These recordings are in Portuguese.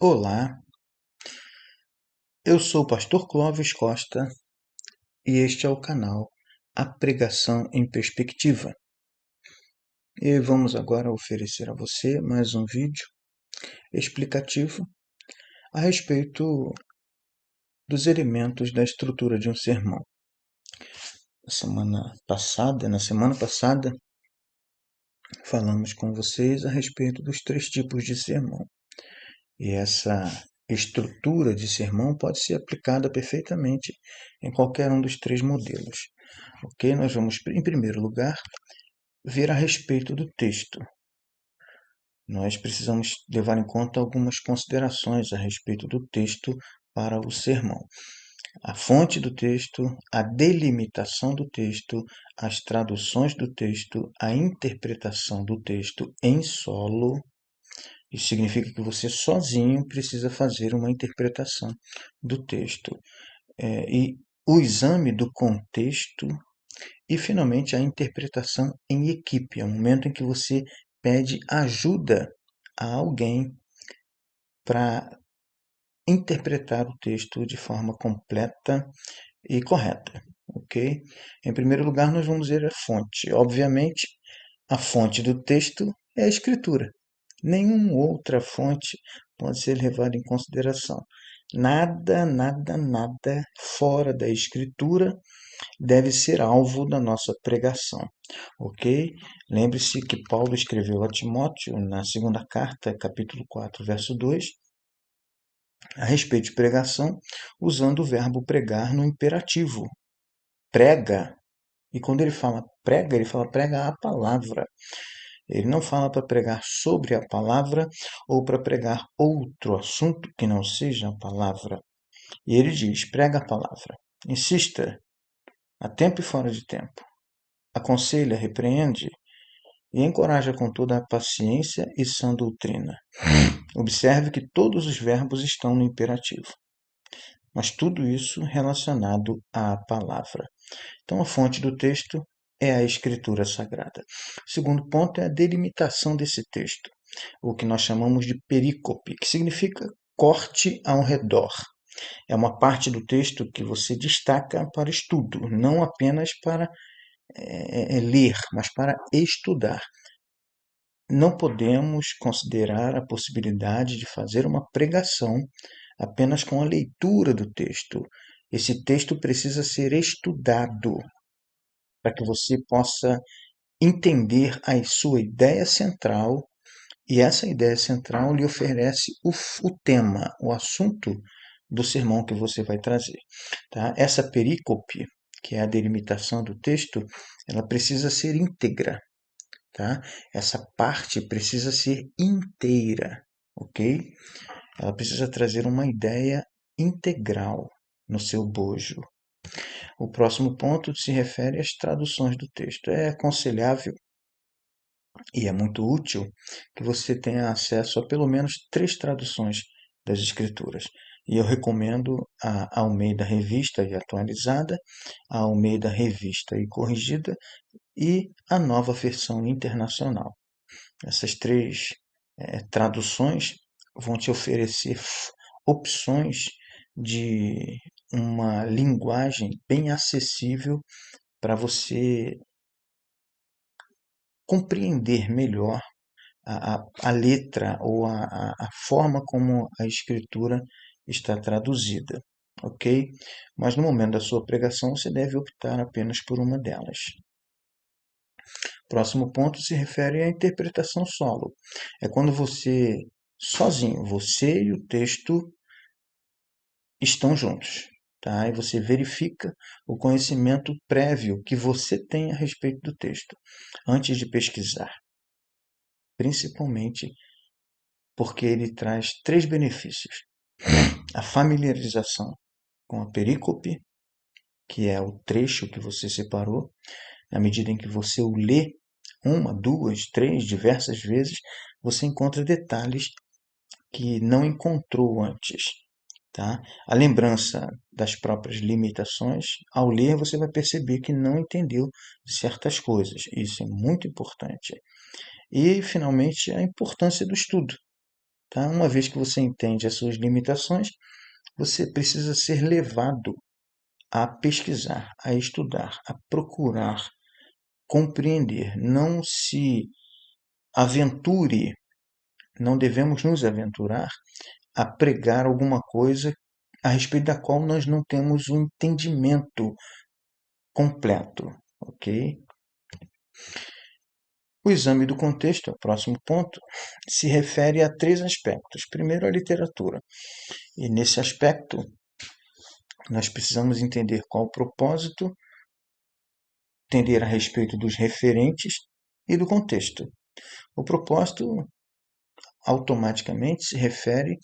Olá, eu sou o pastor Clóvis Costa e este é o canal A Pregação em Perspectiva. E vamos agora oferecer a você mais um vídeo explicativo a respeito dos elementos da estrutura de um sermão. Na semana passada, falamos com vocês a respeito dos três tipos de sermão. E essa estrutura de sermão pode ser aplicada perfeitamente em qualquer um dos três modelos. Ok? Nós vamos, em primeiro lugar, ver a respeito do texto. Nós precisamos levar em conta algumas considerações a respeito do texto para o sermão. A fonte do texto, a delimitação do texto, as traduções do texto, a interpretação do texto em solo. Isso significa que você sozinho precisa fazer uma interpretação do texto. E o exame do contexto e, finalmente, a interpretação em equipe. É o momento em que você pede ajuda a alguém para interpretar o texto de forma completa e correta. Ok? Em primeiro lugar, nós vamos ver a fonte. Obviamente, a fonte do texto é a Escritura. Nenhuma outra fonte pode ser levada em consideração. Nada fora da Escritura deve ser alvo da nossa pregação, ok? Lembre-se que Paulo escreveu a Timóteo, na segunda carta, capítulo 4, verso 2, a respeito de pregação, usando o verbo pregar no imperativo. Prega. E quando ele fala prega a palavra. Ele não fala para pregar sobre a palavra ou para pregar outro assunto que não seja a palavra. E ele diz, prega a palavra. Insista, a tempo e fora de tempo. Aconselha, repreende e encoraja com toda a paciência e sã doutrina. Observe que todos os verbos estão no imperativo, mas tudo isso relacionado à palavra. Então, a fonte do texto é a Escritura Sagrada. O segundo ponto é a delimitação desse texto, o que nós chamamos de perícope, que significa corte ao redor. É uma parte do texto que você destaca para estudo, não apenas para ler, mas para estudar. Não podemos considerar a possibilidade de fazer uma pregação apenas com a leitura do texto. Esse texto precisa ser estudado para que você possa entender a sua ideia central, e essa ideia central lhe oferece o tema, o assunto do sermão que você vai trazer. Tá? Essa perícope, que é a delimitação do texto, ela precisa ser íntegra. Tá? Essa parte precisa ser inteira, ok? Ela precisa trazer uma ideia integral no seu bojo. O próximo ponto se refere às traduções do texto. É aconselhável e é muito útil que você tenha acesso a pelo menos 3 traduções das Escrituras. E eu recomendo a Almeida Revista e Atualizada, a Almeida Revista e Corrigida e a Nova Versão Internacional. Essas 3 traduções vão te oferecer opções de uma linguagem bem acessível para você compreender melhor a letra ou a forma como a escritura está traduzida, ok? Mas no momento da sua pregação você deve optar apenas por uma delas. Próximo ponto se refere à interpretação solo. É quando você, sozinho, você e o texto estão juntos, tá? E você verifica o conhecimento prévio que você tem a respeito do texto, antes de pesquisar. Principalmente porque ele traz 3 benefícios. A familiarização com a perícope, que é o trecho que você separou, na medida em que você o lê uma, duas, três, diversas vezes, você encontra detalhes que não encontrou antes. Tá? A lembrança das próprias limitações, ao ler você vai perceber que não entendeu certas coisas. Isso é muito importante. E, finalmente, a importância do estudo. Tá? Uma vez que você entende as suas limitações, você precisa ser levado a pesquisar, a estudar, a procurar compreender. Não se aventure, não devemos nos aventurar a pregar alguma coisa a respeito da qual nós não temos um entendimento completo, ok? O exame do contexto, é o próximo ponto, se refere a três aspectos. Primeiro, a literatura. E nesse aspecto, nós precisamos entender qual o propósito, entender a respeito dos referentes e do contexto. O propósito automaticamente se refere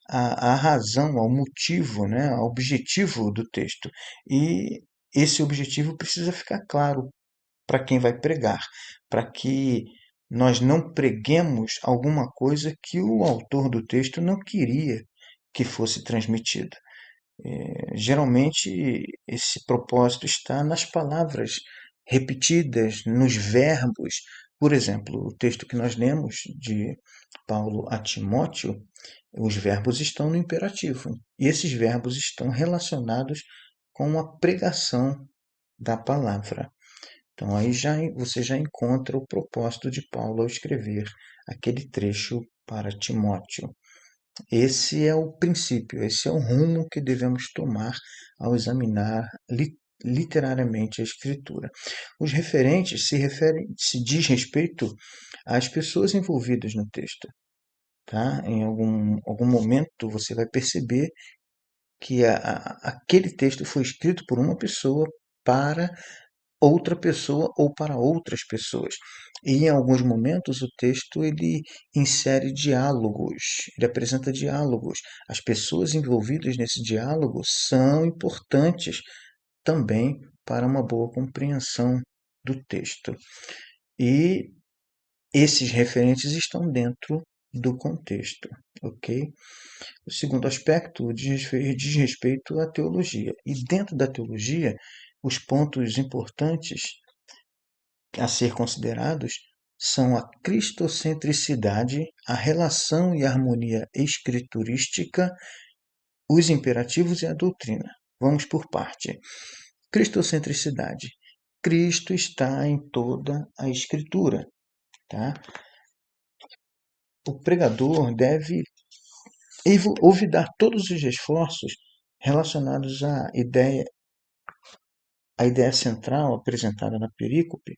à razão, ao motivo, né, ao objetivo do texto. E esse objetivo precisa ficar claro para quem vai pregar, para que nós não preguemos alguma coisa que o autor do texto não queria que fosse transmitido. Geralmente, esse propósito está nas palavras repetidas, nos verbos. Por exemplo, o texto que nós lemos de Paulo a Timóteo, os verbos estão no imperativo. E esses verbos estão relacionados com a pregação da palavra. Então, aí você já encontra o propósito de Paulo ao escrever aquele trecho para Timóteo. Esse é o princípio, esse é o rumo que devemos tomar ao examinar literariamente a Escritura. Os referentes se diz respeito às pessoas envolvidas no texto. Tá? Em algum momento você vai perceber que aquele texto foi escrito por uma pessoa para outra pessoa ou para outras pessoas. E em alguns momentos o texto ele insere diálogos, ele apresenta diálogos. As pessoas envolvidas nesse diálogo são importantes também para uma boa compreensão do texto. E esses referentes estão dentro do contexto, ok? O segundo aspecto diz respeito à teologia. E dentro da teologia, os pontos importantes a ser considerados são a cristocentricidade, a relação e harmonia escriturística, os imperativos e a doutrina. Vamos por parte. Cristocentricidade. Cristo está em toda a Escritura. Tá? O pregador deve olvidar todos os esforços relacionados à ideia central apresentada na perícope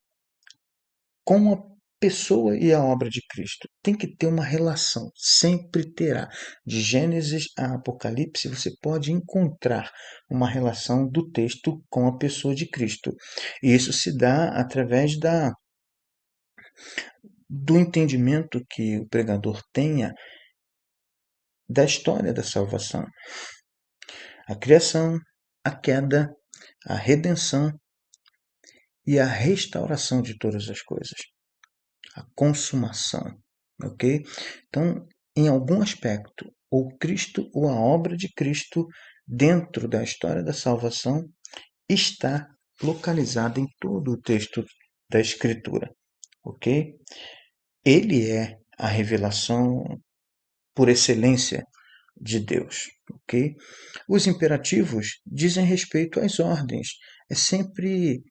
com a pessoa e a obra de Cristo. Tem que ter uma relação, sempre terá. De Gênesis a Apocalipse, você pode encontrar uma relação do texto com a pessoa de Cristo. E isso se dá através do entendimento que o pregador tenha da história da salvação. A criação, a queda, a redenção e a restauração de todas as coisas. A consumação, ok? Então, em algum aspecto, ou Cristo ou a obra de Cristo dentro da história da salvação está localizada em todo o texto da Escritura, ok? Ele é a revelação por excelência de Deus, ok? Os imperativos dizem respeito às ordens. É sempre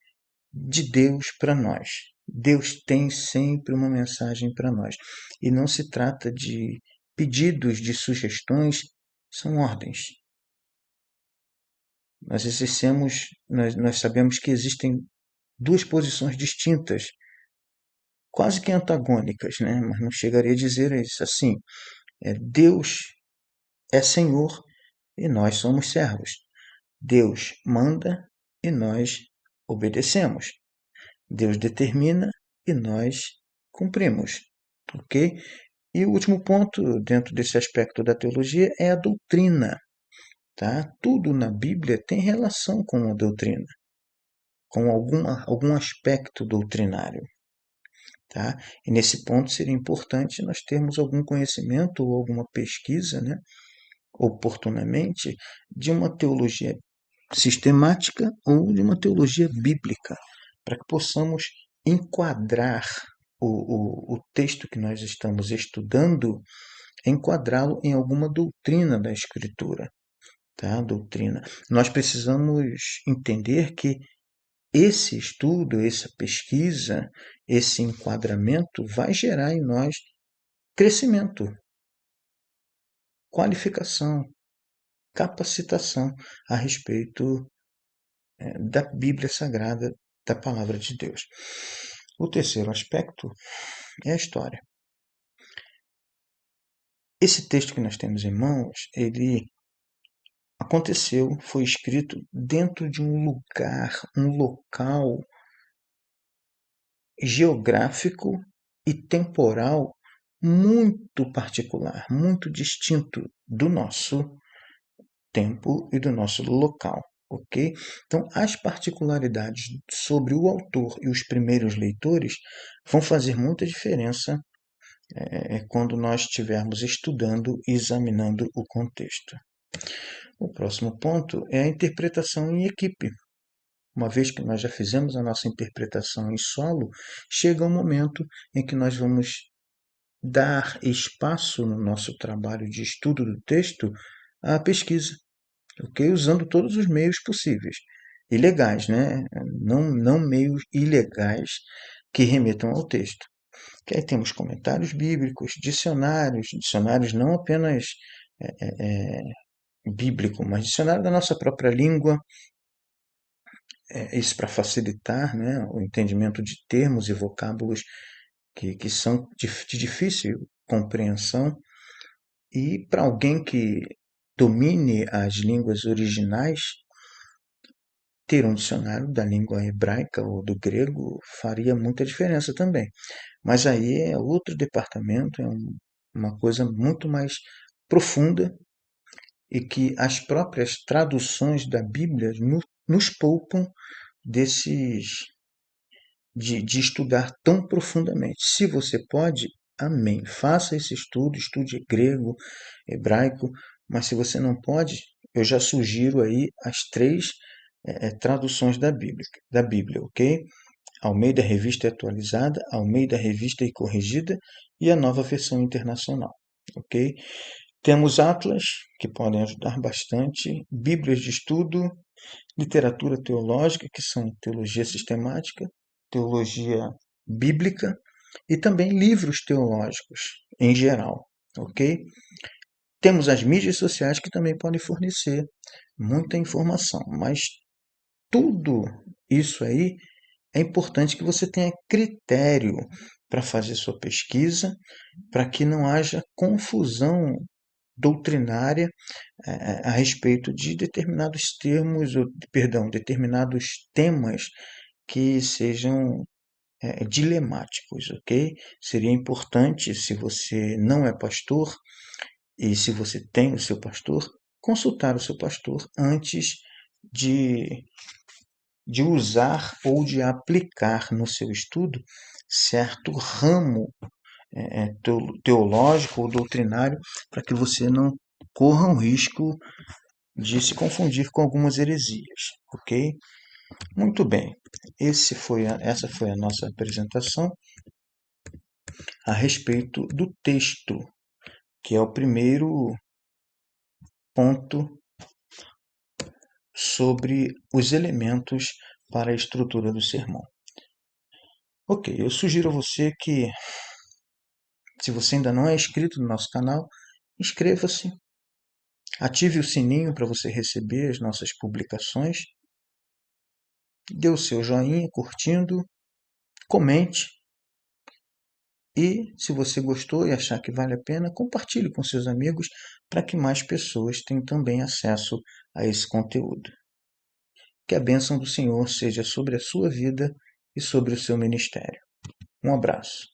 de Deus para nós. Deus tem sempre uma mensagem para nós. E não se trata de pedidos, de sugestões, são ordens. Nós sabemos que existem duas posições distintas, quase que antagônicas, né? Mas não chegaria a dizer isso assim. Deus é Senhor e nós somos servos. Deus manda e nós obedecemos. Deus determina e nós cumprimos, ok? E o último ponto dentro desse aspecto da teologia é a doutrina, tá? Tudo na Bíblia tem relação com a doutrina, com algum aspecto doutrinário, tá? E nesse ponto seria importante nós termos algum conhecimento ou alguma pesquisa, né, oportunamente, de uma teologia sistemática ou de uma teologia bíblica, para que possamos enquadrar o texto que nós estamos estudando enquadrá-lo em alguma doutrina da Escritura, tá? Doutrina. Nós precisamos entender que esse estudo, essa pesquisa, esse enquadramento vai gerar em nós crescimento, qualificação, capacitação a respeito da Bíblia Sagrada, da Palavra de Deus. O terceiro aspecto é a história. Esse texto que nós temos em mãos, ele aconteceu, foi escrito dentro de um lugar, um local geográfico e temporal muito particular, muito distinto do nosso tempo e do nosso local, ok? Então, as particularidades sobre o autor e os primeiros leitores vão fazer muita diferença quando nós estivermos estudando e examinando o contexto. O próximo ponto é a interpretação em equipe. Uma vez que nós já fizemos a nossa interpretação em solo, chega um momento em que nós vamos dar espaço no nosso trabalho de estudo do texto à pesquisa, ok? Usando todos os meios possíveis. Ilegais, né? Não meios ilegais que remetam ao texto. Que aí temos comentários bíblicos, dicionários não apenas bíblico, mas dicionário da nossa própria língua, isso para facilitar, né, o entendimento de termos e vocábulos que são de difícil compreensão, e para alguém que domine as línguas originais, ter um dicionário da língua hebraica ou do grego faria muita diferença também. Mas aí é outro departamento, uma coisa muito mais profunda e que as próprias traduções da Bíblia nos poupam de estudar tão profundamente. Se você pode, amém. Faça esse estudo, estude grego, hebraico, mas se você não pode, eu já sugiro aí as três traduções da Bíblia, ok? Almeida Revista Atualizada, Almeida Revista e Corrigida e a Nova Versão Internacional, ok? Temos atlas, que podem ajudar bastante, bíblias de estudo, literatura teológica, que são teologia sistemática, teologia bíblica, e também livros teológicos, em geral, ok? Temos as mídias sociais que também podem fornecer muita informação, mas tudo isso aí é importante que você tenha critério para fazer sua pesquisa, para que não haja confusão doutrinária a respeito de determinados termos, ou, perdão, determinados temas que sejam dilemáticos, ok? Seria importante, se você não é pastor e se você tem o seu pastor, consultar o seu pastor antes de, de usar ou de aplicar no seu estudo certo ramo teológico ou doutrinário, para que você não corra o risco de se confundir com algumas heresias, ok? Muito bem, essa foi a nossa apresentação a respeito do texto, que é o primeiro ponto sobre os elementos para a estrutura do sermão. Ok, eu sugiro a você que, se você ainda não é inscrito no nosso canal, inscreva-se, ative o sininho para você receber as nossas publicações, dê o seu joinha curtindo, comente e, se você gostou e achar que vale a pena, compartilhe com seus amigos para que mais pessoas tenham também acesso a esse conteúdo. Que a bênção do Senhor seja sobre a sua vida e sobre o seu ministério. Um abraço.